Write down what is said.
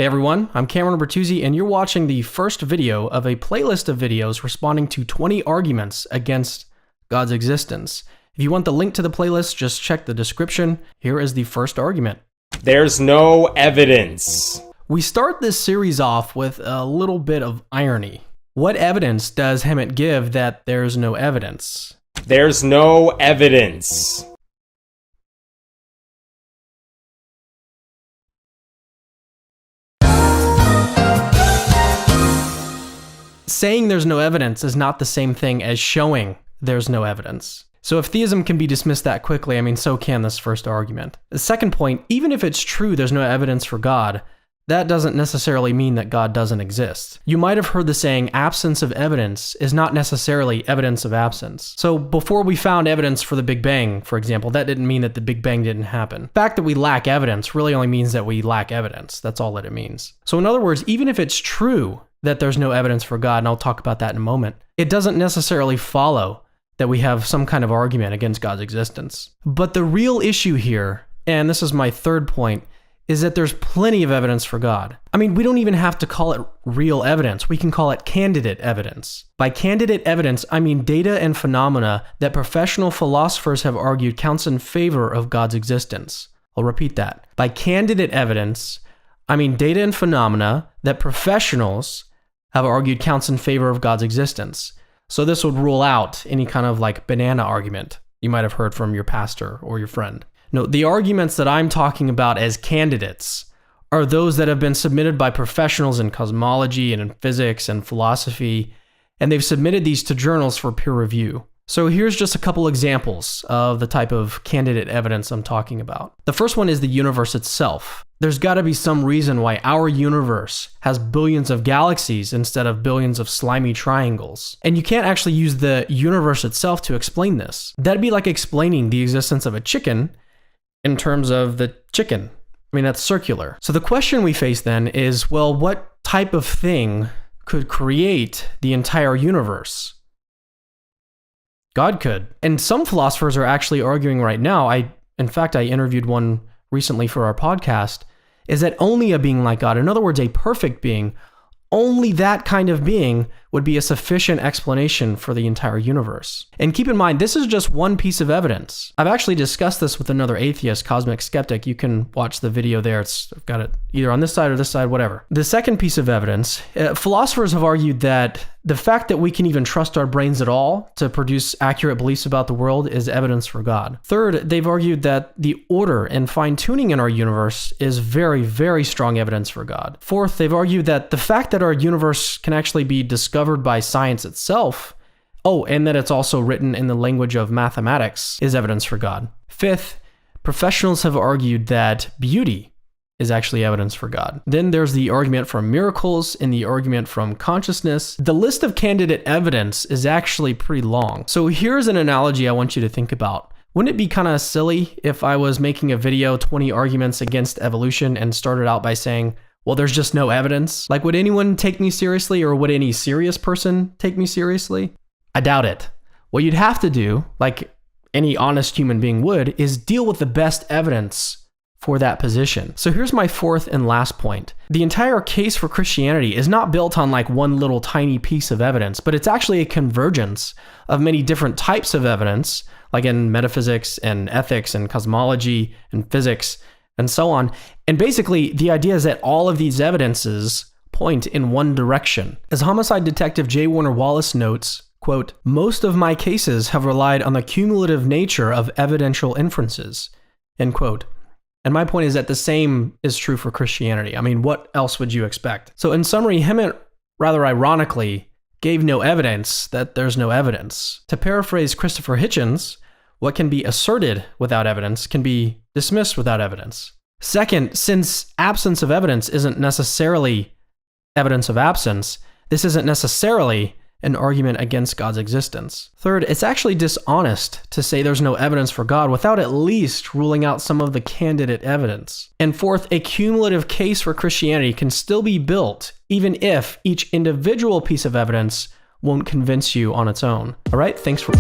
Hey everyone, I'm Cameron Bertuzzi, and you're watching the first video of a playlist of videos responding to 20 arguments against God's existence. If you want the link to the playlist, just check the description. Here is the first argument. There's no evidence. We start this series off with a little bit of irony. What evidence does Hemant give that there's no evidence? There's no evidence. Saying there's no evidence is not the same thing as showing there's no evidence. So if theism can be dismissed that quickly, so can this first argument. The second point, even if it's true there's no evidence for God, that doesn't necessarily mean that God doesn't exist. You might have heard the saying, absence of evidence is not necessarily evidence of absence. So before we found evidence for the Big Bang, for example, that didn't mean that the Big Bang didn't happen. The fact that we lack evidence really only means that we lack evidence. That's all that it means. So in other words, even if it's true that there's no evidence for God, and I'll talk about that in a moment, it doesn't necessarily follow that we have some kind of argument against God's existence. But the real issue here, and this is my third point, is that there's plenty of evidence for God. We don't even have to call it real evidence. We can call it candidate evidence. By candidate evidence, I mean data and phenomena that professional philosophers have argued counts in favor of God's existence. I'll repeat that. By candidate evidence, I mean data and phenomena that professionals have argued counts in favor of God's existence. So this would rule out any kind of banana argument you might have heard from your pastor or your friend. No, the arguments that I'm talking about as candidates are those that have been submitted by professionals in cosmology and in physics and philosophy, and they've submitted these to journals for peer review. So here's just a couple examples of the type of candidate evidence I'm talking about. The first one is the universe itself. There's got to be some reason why our universe has billions of galaxies instead of billions of slimy triangles. And you can't actually use the universe itself to explain this. That'd be like explaining the existence of a chicken in terms of the chicken. That's circular. So the question we face then is, well, what type of thing could create the entire universe? God could. And some philosophers are actually arguing right now, in fact, I interviewed one recently for our podcast, is that only a being like God, in other words, a perfect being, only that kind of being would be a sufficient explanation for the entire universe. And keep in mind, this is just one piece of evidence. I've actually discussed this with another atheist, Cosmic Skeptic. You can watch the video there. I've got it either on this side or this side, whatever. The second piece of evidence, philosophers have argued that the fact that we can even trust our brains at all to produce accurate beliefs about the world is evidence for God. Third, they've argued that the order and fine-tuning in our universe is very, very strong evidence for God. Fourth, they've argued that the fact that our universe can actually be discovered by science itself, and that it's also written in the language of mathematics, is evidence for God. Fifth, professionals have argued that beauty is actually evidence for God. Then there's the argument from miracles and the argument from consciousness. The list of candidate evidence is actually pretty long. So here's an analogy I want you to think about. Wouldn't it be kind of silly if I was making a video, 20 arguments against evolution, and started out by saying, well, there's just no evidence? Would anyone take me seriously, or would any serious person take me seriously? I doubt it. What you'd have to do, like any honest human being would, is deal with the best evidence for that position. So here's my fourth and last point. The entire case for Christianity is not built on one little tiny piece of evidence, but it's actually a convergence of many different types of evidence, like in metaphysics and ethics and cosmology and physics and so on. And basically, the idea is that all of these evidences point in one direction. As homicide detective J. Warner Wallace notes, quote, "Most of my cases have relied on the cumulative nature of evidential inferences," end quote. And my point is that the same is true for Christianity. What else would you expect? So in summary, Hemant, rather ironically, gave no evidence that there's no evidence. To paraphrase Christopher Hitchens, what can be asserted without evidence can be dismissed without evidence. Second, since absence of evidence isn't necessarily evidence of absence, this isn't necessarily an argument against God's existence. Third, it's actually dishonest to say there's no evidence for God without at least ruling out some of the candidate evidence. And fourth, a cumulative case for Christianity can still be built even if each individual piece of evidence won't convince you on its own. All right, thanks for...